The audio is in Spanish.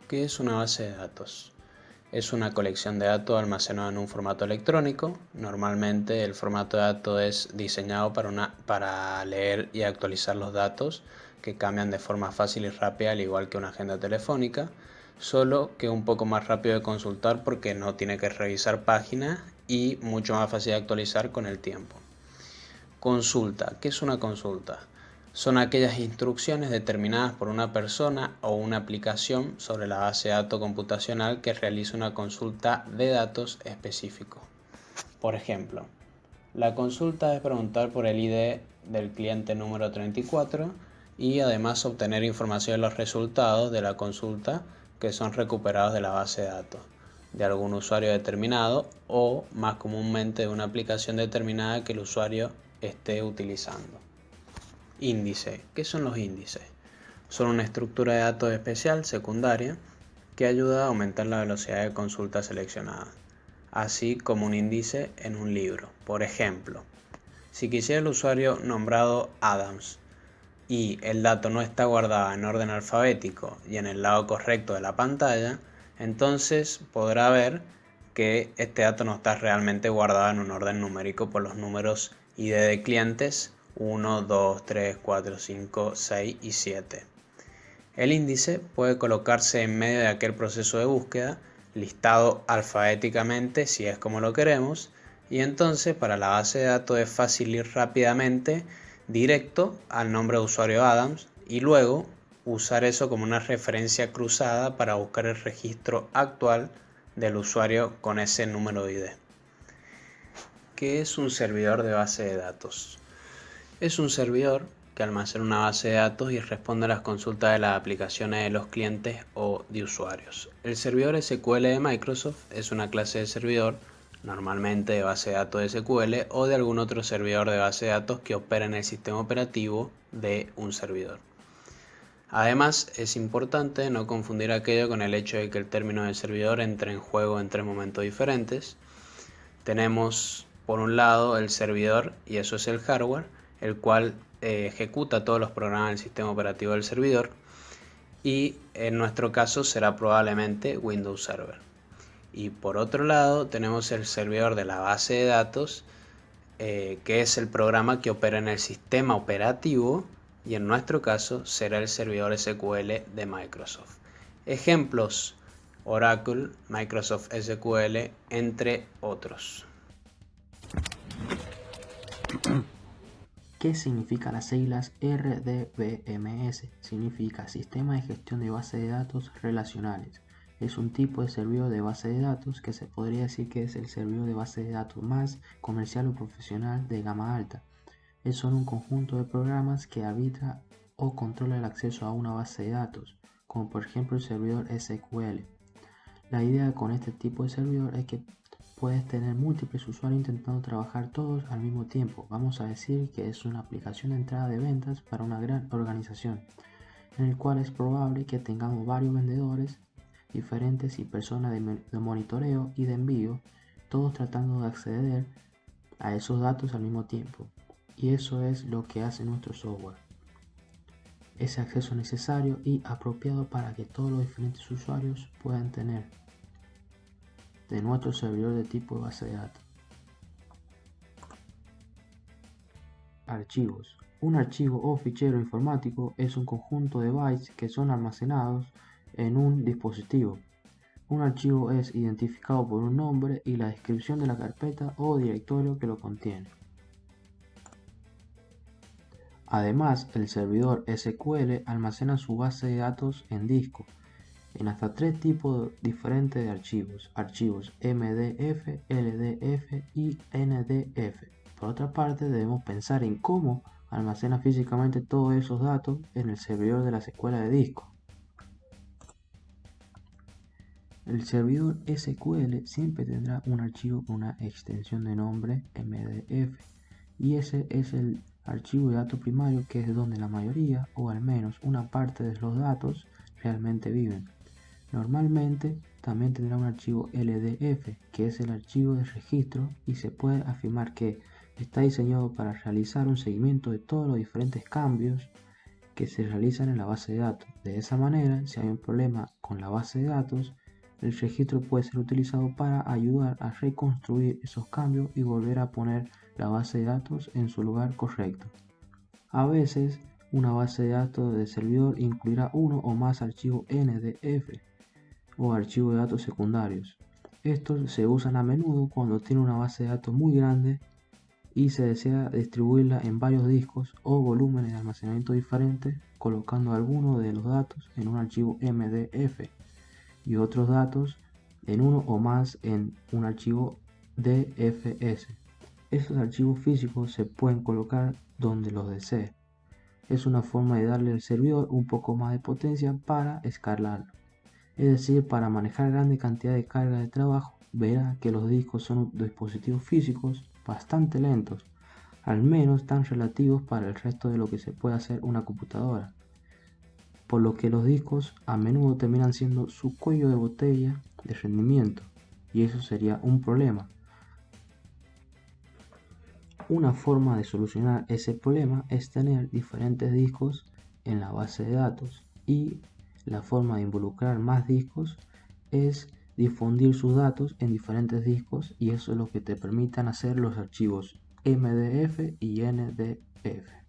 ¿Qué es una base de datos? Es una colección de datos almacenados en un formato electrónico. Normalmente el formato de datos es diseñado para leer y actualizar los datos que cambian de forma fácil y rápida, al igual que una agenda telefónica, solo que un poco más rápido de consultar porque no tiene que revisar páginas y mucho más fácil de actualizar con el tiempo. Consulta. ¿Qué es una consulta? Son aquellas instrucciones determinadas por una persona o una aplicación sobre la base de datos computacional que realiza una consulta de datos específicos. Por ejemplo, la consulta es preguntar por el ID del cliente número 34 y además obtener información de los resultados de la consulta que son recuperados de la base de datos de algún usuario determinado o más comúnmente de una aplicación determinada que el usuario esté utilizando. Índice. ¿Qué son los índices? Son una estructura de datos especial secundaria que ayuda a aumentar la velocidad de consulta seleccionada, así como un índice en un libro. Por ejemplo, si quisiera el usuario nombrado Adams y el dato no está guardado en orden alfabético y en el lado correcto de la pantalla, entonces podrá ver que este dato no está realmente guardado en un orden numérico por los números ID de clientes 1, 2, 3, 4, 5, 6 y 7. El índice puede colocarse en medio de aquel proceso de búsqueda, listado alfabéticamente si es como lo queremos, y entonces para la base de datos es fácil ir rápidamente directo al nombre de usuario Adams y luego usar eso como una referencia cruzada para buscar el registro actual del usuario con ese número de ID. ¿Qué es un servidor de base de datos? Es un servidor que almacena una base de datos y responde a las consultas de las aplicaciones de los clientes o de usuarios. El servidor SQL de Microsoft es una clase de servidor, normalmente de base de datos de SQL o de algún otro servidor de base de datos que opera en el sistema operativo de un servidor. Además, es importante no confundir aquello con el hecho de que el término de servidor entre en juego en tres momentos diferentes. Tenemos por un lado el servidor, y eso es el hardware, el cual ejecuta todos los programas del sistema operativo del servidor, y en nuestro caso será probablemente Windows Server. Y por otro lado tenemos el servidor de la base de datos, que es el programa que opera en el sistema operativo, y en nuestro caso será el servidor SQL de Microsoft. Ejemplos: Oracle, Microsoft SQL, entre otros. ¿Qué significan las siglas RDBMS? Significa Sistema de Gestión de Bases de Datos Relacionales. Es un tipo de servidor de base de datos que se podría decir que es el servidor de base de datos más comercial o profesional de gama alta. Son un conjunto de programas que arbitra o controla el acceso a una base de datos, como por ejemplo el servidor SQL. La idea con este tipo de servidor es que puedes tener múltiples usuarios intentando trabajar todos al mismo tiempo. Vamos a decir que es una aplicación de entrada de ventas para una gran organización, en el cual es probable que tengamos varios vendedores diferentes y personas de monitoreo y de envío, todos tratando de acceder a esos datos al mismo tiempo. Y eso es lo que hace nuestro software. Ese acceso necesario y apropiado para que todos los diferentes usuarios puedan tener de nuestro servidor de tipo de base de datos. Archivos. Un archivo o fichero informático es un conjunto de bytes que son almacenados en un dispositivo. Un archivo es identificado por un nombre y la descripción de la carpeta o directorio que lo contiene. Además, el servidor SQL almacena su base de datos en disco, en hasta tres tipos diferentes de archivos: MDF, LDF y NDF. Por otra parte, debemos pensar en cómo almacena físicamente todos esos datos en el servidor de la secuela de disco. El servidor SQL siempre tendrá un archivo con una extensión de nombre MDF, y ese es el archivo de datos primario, que es donde la mayoría o al menos una parte de los datos realmente viven. Normalmente también tendrá un archivo LDF, que es el archivo de registro, y se puede afirmar que está diseñado para realizar un seguimiento de todos los diferentes cambios que se realizan en la base de datos. De esa manera, si hay un problema con la base de datos, el registro puede ser utilizado para ayudar a reconstruir esos cambios y volver a poner la base de datos en su lugar correcto. A veces, una base de datos de servidor incluirá uno o más archivos NDF o archivos de datos secundarios. Estos se usan a menudo cuando tiene una base de datos muy grande y se desea distribuirla en varios discos o volúmenes de almacenamiento diferentes, colocando algunos de los datos en un archivo MDF y otros datos en uno o más en un archivo DFS. Estos archivos físicos se pueden colocar donde los desee. Es una forma de darle al servidor un poco más de potencia para escalarlo. Es decir, para manejar grande cantidad de carga de trabajo, verá que los discos son dispositivos físicos bastante lentos, al menos tan relativos para el resto de lo que se puede hacer una computadora, por lo que los discos a menudo terminan siendo su cuello de botella de rendimiento, y eso sería un problema. Una forma de solucionar ese problema es tener diferentes discos en la base de datos, y la forma de involucrar más discos es difundir sus datos en diferentes discos, y eso es lo que te permitan hacer los archivos MDF y NDF.